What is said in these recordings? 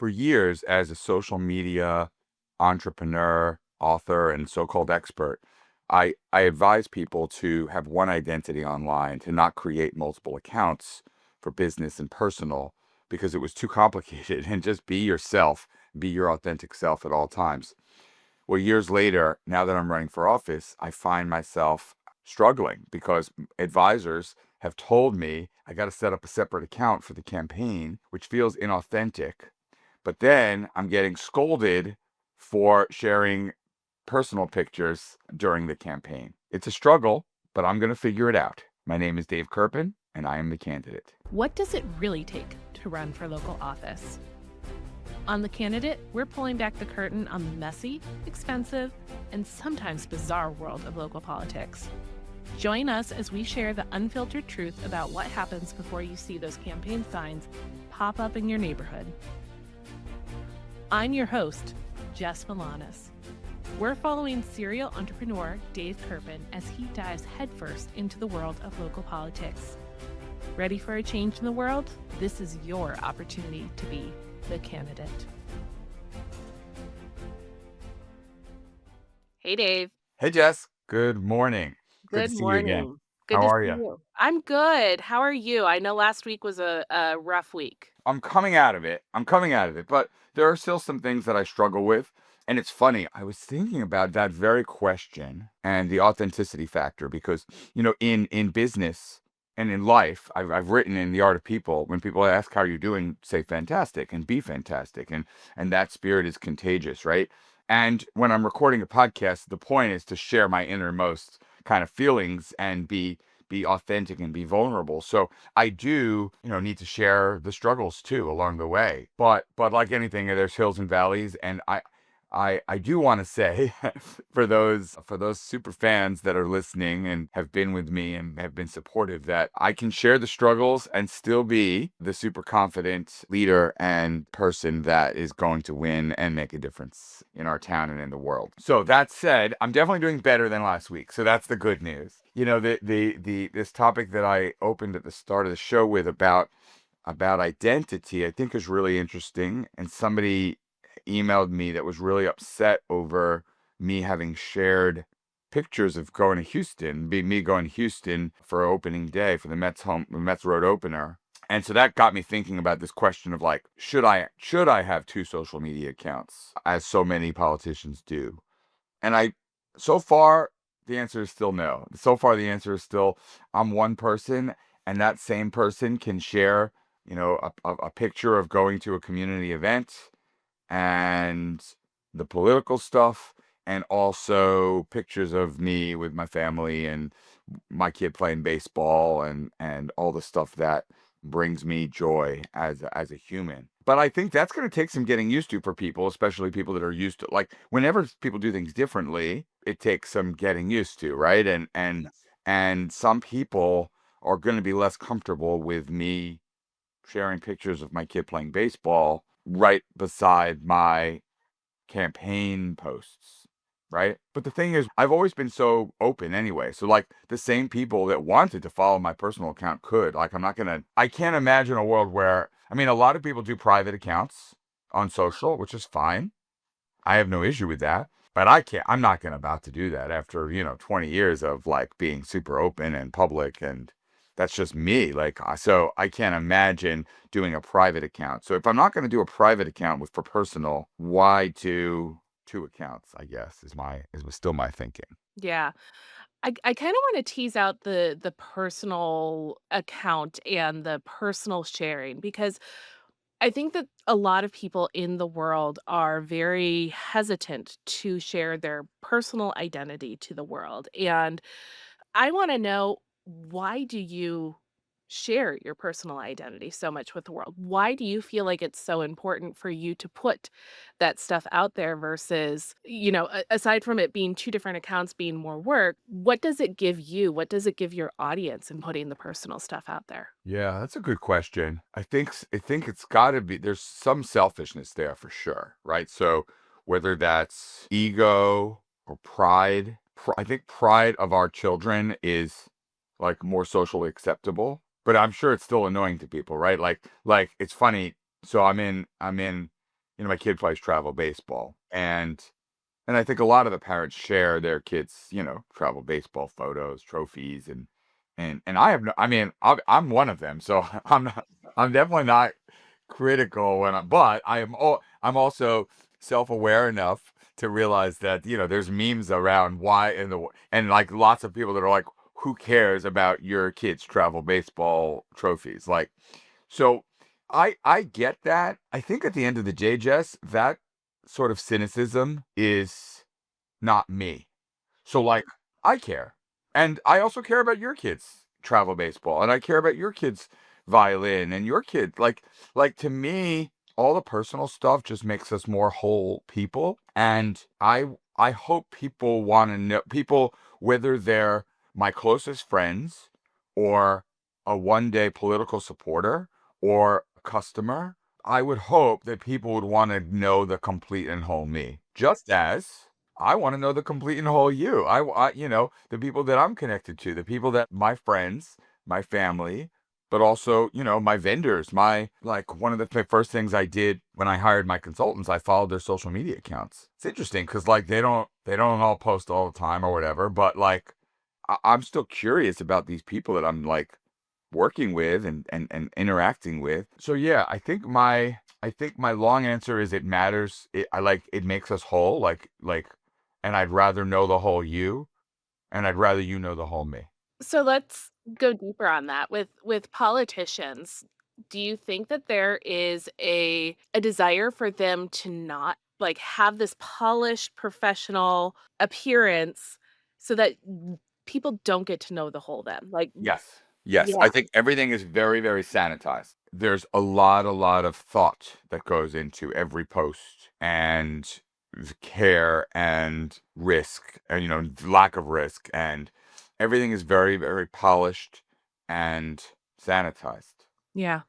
For years, as a social media entrepreneur, author, and so-called expert, I advise people to have one identity online, to not create multiple accounts for business and personal because it was too complicated, and just be yourself, be your authentic self at all times. Well, years later, now that I'm running for office, I find myself struggling because advisors have told me I got to set up a separate account for the campaign, which feels inauthentic. But then I'm getting scolded for sharing personal pictures during the campaign. It's a struggle, but I'm going to figure it out. My name is Dave Kerpen, and I am the candidate. What does it really take to run for local office? On The Candidate, we're pulling back the curtain on the messy, expensive, and sometimes bizarre world of local politics. Join us as we share the unfiltered truth about what happens before you see those campaign signs pop up in your neighborhood. I'm your host, Jess Milanis. We're following serial entrepreneur Dave Kerpen as he dives headfirst into the world of local politics. Ready for a change in the world? This is your opportunity to be the candidate. Hey, Dave. Hey, Jess. Good morning. Good to Good see you again. morning. Good How to are see you? you. I'm good. How are you? I know last week was a rough week. I'm coming out of it. But there are still some things that I struggle with. And it's funny, I was thinking about that very question and the authenticity factor because, in business and in life, I've written in The Art of People, when people ask how you're doing, say fantastic and be fantastic. And that spirit is contagious, right? And when I'm recording a podcast, the point is to share my innermost kind of feelings and be authentic and be vulnerable. So I do, need to share the struggles too along the way. But like anything, there's hills and valleys, and I do want to say for those super fans that are listening and have been with me and have been supportive, that I can share the struggles and still be the super confident leader and person that is going to win and make a difference in our town and in the world. So that said, I'm definitely doing better than last week. So that's the good news. This topic that I opened at the start of the show with about identity, I think is really interesting. And somebody emailed me that was really upset over me having shared pictures of going to Houston, me going to Houston for opening day for the Mets road opener. And so that got me thinking about this question of like, should I have two social media accounts, as so many politicians do? And so far, the answer is still no. So far, the answer is still, I'm one person, and that same person can share, a picture of going to a community event and the political stuff, and also pictures of me with my family and my kid playing baseball and all the stuff that brings me joy as a human. But I think that's going to take some getting used to for people, especially people that are used to, like, whenever people do things differently, it takes some getting used to, right? And some people are going to be less comfortable with me sharing pictures of my kid playing baseball right beside my campaign posts, right? But the thing is, I've always been so open anyway. So like the same people that wanted to follow my personal account could. Like I can't imagine a world where, I mean, a lot of people do private accounts on social, which is fine. I have no issue with that. But I'm not about to do that after, 20 years of like being super open and public, and that's just me. Like, so I can't imagine doing a private account. So if I'm not going to do a private account for personal, why do two accounts, I guess, was still my thinking. Yeah. I kind of want to tease out the personal account and the personal sharing, because I think that a lot of people in the world are very hesitant to share their personal identity to the world. And I want to know, why do you share your personal identity so much with the world? Why do you feel like it's so important for you to put that stuff out there versus, aside from it being two different accounts being more work, what does it give you? What does it give your audience in putting the personal stuff out there? Yeah, that's a good question. I think it's got to be, there's some selfishness there for sure, right? So whether that's ego or pride, I think pride of our children is like more socially acceptable, but I'm sure it's still annoying to people, right? Like it's funny. So I'm in my kid plays travel baseball, and I think a lot of the parents share their kids', travel baseball photos, trophies, and I have no I mean, I'm one of them, so I'm definitely not critical but I'm also self-aware enough to realize that, there's memes around why and like lots of people that are like, who cares about your kids' travel baseball trophies? Like, so I get that. I think at the end of the day, Jess, that sort of cynicism is not me. So, like, I care. And I also care about your kids' travel baseball, and I care about your kids' violin and your kid. Like to me, all the personal stuff just makes us more whole people. And I hope people want to know people, whether they're my closest friends or a one-day political supporter or a customer. I would hope that people would want to know the complete and whole me, just as I wanna know the complete and whole you. The people that I'm connected to, the people that my friends, my family, but also, my vendors, one of the first things I did when I hired my consultants, I followed their social media accounts. It's interesting because like, they don't all post all the time or whatever, but, like, I'm still curious about these people that I'm, like, working with and interacting with. So yeah, I think my long answer is it matters. It makes us whole, and I'd rather know the whole you, and I'd rather you know the whole me. So let's go deeper on that. With politicians, do you think that there is a desire for them to not like have this polished professional appearance so that people don't get to know the whole them? Like Yes. Yes, yeah. I think everything is very, very sanitized. There's a lot of thought that goes into every post and the care and risk and, lack of risk, and everything is very, very polished and sanitized. Yeah.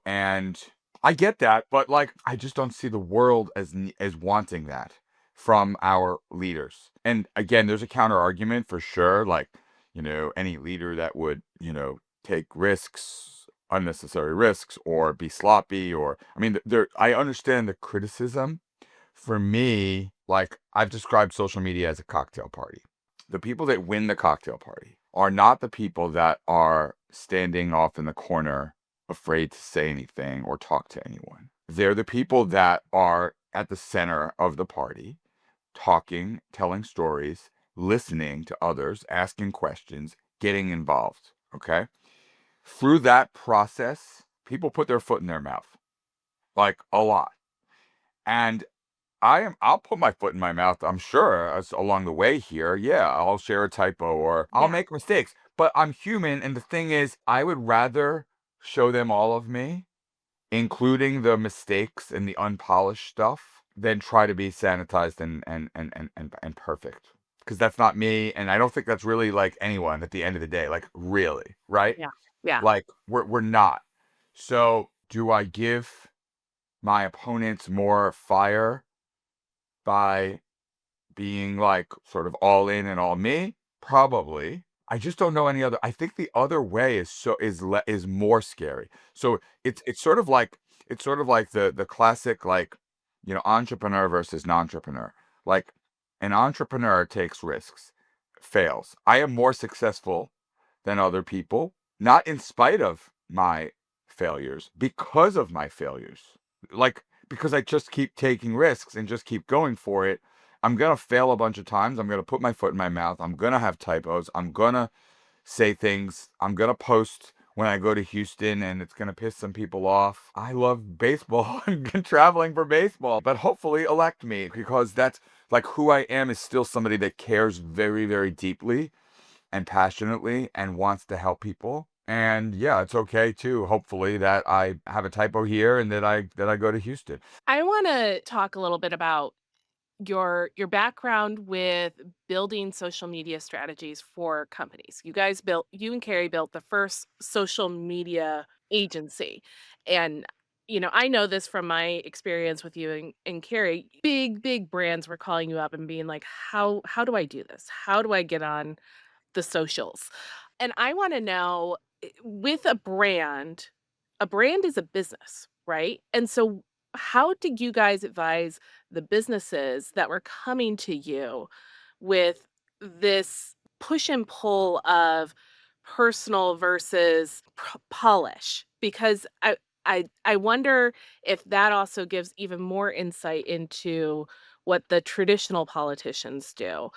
And I get that, but like I just don't see the world as wanting that from our leaders. And again, there's a counter argument for sure, like, any leader that would, take risks, unnecessary risks, or be sloppy, or I mean, there I understand the criticism. For me, like, I've described social media as a cocktail party. The people that win the cocktail party are not the people that are standing off in the corner afraid to say anything or talk to anyone. They're the people that are at the center of the party, talking, telling stories, listening to others, asking questions, getting involved. Okay. Through that process, people put their foot in their mouth, like a lot. And I'll put my foot in my mouth, I'm sure, as along the way here. Yeah, I'll share a typo or I'll Yeah. make mistakes, but I'm human, and the thing is, I would rather show them all of me, including the mistakes and the unpolished stuff, than try to be sanitized and perfect. Because that's not me, and I don't think that's really like anyone at the end of the day, like really, right? Yeah. Yeah. Like we're not. So, do I give my opponents more fire by being, like, sort of all in and all me? Probably. I just don't know any other. I think the other way is more scary. So, it's sort of like the classic, like, entrepreneur versus non-entrepreneur. Like, an entrepreneur takes risks, fails. I am more successful than other people, not in spite of my failures, because of my failures. Like, because I just keep taking risks and just keep going for it. I'm gonna fail a bunch of times. I'm gonna put my foot in my mouth. I'm gonna have typos. I'm gonna say things. I'm gonna post when I go to Houston, and it's gonna piss some people off. I love baseball and traveling for baseball, but hopefully elect me, because that's like who I am is still somebody that cares very, very deeply and passionately and wants to help people. And yeah, it's okay too, hopefully, that I have a typo here and that I go to Houston. I want to talk a little bit about your background with building social media strategies for companies. You and Carrie built the first social media agency. And I know this from my experience with you and Carrie. Big brands were calling you up and being like, how do I do this? How do I get on the socials? And I want to know with a brand is a business, right? And so how did you guys advise the businesses that were coming to you with this push and pull of personal versus polish? Because I wonder if that also gives even more insight into what the traditional politicians do.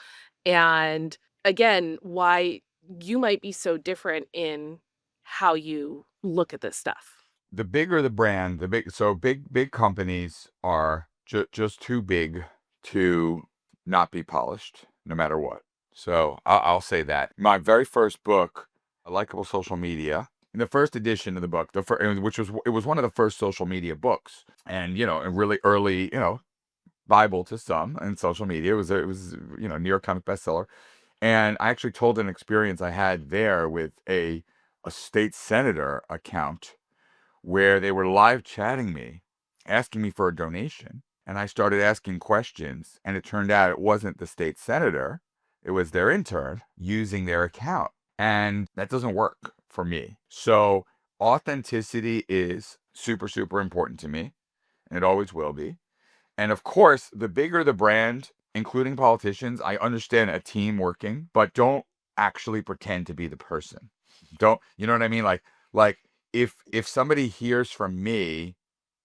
And again, why you might be so different in how you look at this stuff. The bigger the brand, the big companies are just too big to not be polished, no matter what. So I'll say that. My very first book, A Likeable Social Media, in the first edition of the book, which was it was one of the first social media books, and a really early, Bible to some in social media. It was New York Times bestseller, and I actually told an experience I had there with a state senator account where they were live chatting me, asking me for a donation. And I started asking questions, and it turned out it wasn't the state senator, it was their intern using their account. And that doesn't work for me. So, authenticity is super, super important to me, and it always will be. And of course, the bigger the brand, including politicians, I understand a team working, but don't actually pretend to be the person. Don't, you know what I mean? Like if somebody hears from me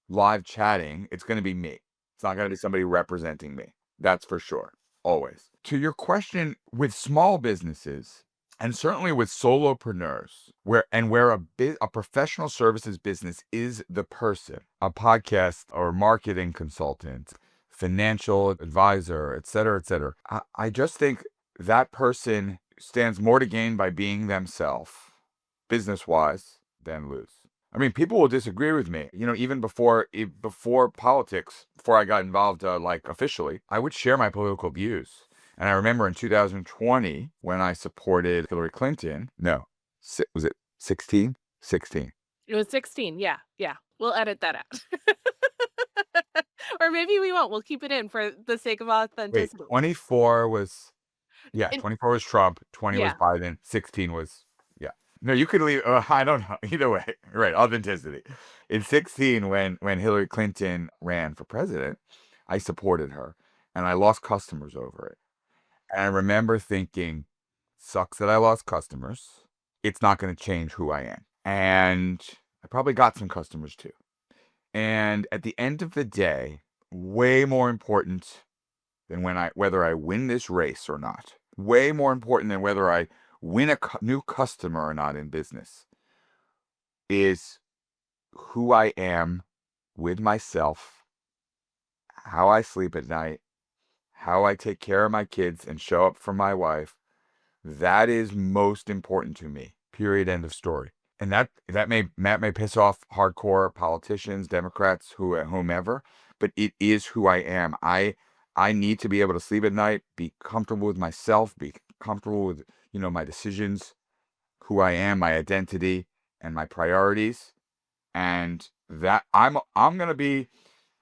live chatting, it's going to be me. It's not going to be somebody representing me. That's for sure. Always. To your question, with small businesses, and certainly with solopreneurs, where a professional services business is the person, a podcast or marketing consultant, financial advisor, et cetera, et cetera. I just think that person stands more to gain by being themselves, business wise, than lose. I mean, people will disagree with me. Even before politics, before I got involved, like officially, I would share my political views. And I remember in 2020 when I supported Hillary Clinton. No, was it 16? 16. It was 16, yeah, yeah. We'll edit that out. Or maybe we won't, we'll keep it in for the sake of Wait, authenticity. 24 was, yeah, And 24 was Trump, 20 was yeah, Biden, 16 was, yeah. No, you could leave. I don't know. Either way, right? Authenticity. In 16, when Hillary Clinton ran for president, I supported her, and I lost customers over it. And I remember thinking, sucks that I lost customers. It's not going to change who I am. And I probably got some customers too. And at the end of the day, way more important than whether I win this race or not. Way more important than whether I win a new customer or not in business is who I am with myself, how I sleep at night, how I take care of my kids and show up for my wife. That is most important to me. Period. End of story. And that may piss off hardcore politicians, Democrats, whomever, but it is who I am. I need to be able to sleep at night, be comfortable with myself, be comfortable with my decisions, who I am, my identity, and my priorities, and that I'm gonna be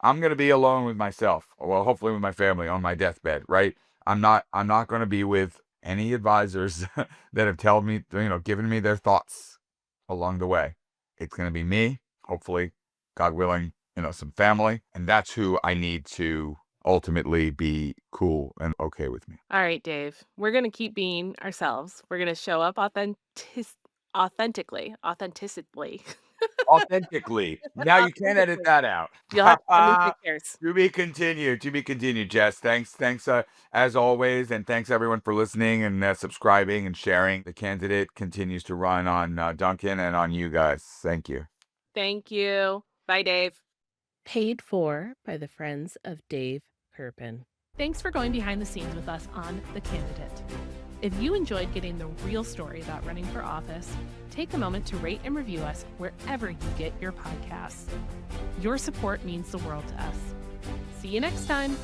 alone with myself. Well, hopefully with my family on my deathbed, right? I'm not gonna be with any advisors that have told me, given me their thoughts along the way. It's gonna be me, hopefully, God willing, some family, and that's who I need to ultimately be cool and okay with me. all right, Dave, we're gonna keep being ourselves. We're gonna show up authentically. Authentically. Now you can't edit Authentically. that out. You'll have to send me pictures. To be continued. To be continued, Jess. Thanks, as always, and thanks everyone for listening and subscribing and sharing. The candidate continues to run on Duncan and on you guys. Thank you. Thank you. Bye, Dave. Paid for by the Friends of Dave Kirpin. Thanks for going behind the scenes with us on The Candidate. If you enjoyed getting the real story about running for office, take a moment to rate and review us wherever you get your podcasts. Your support means the world to us. See you next time.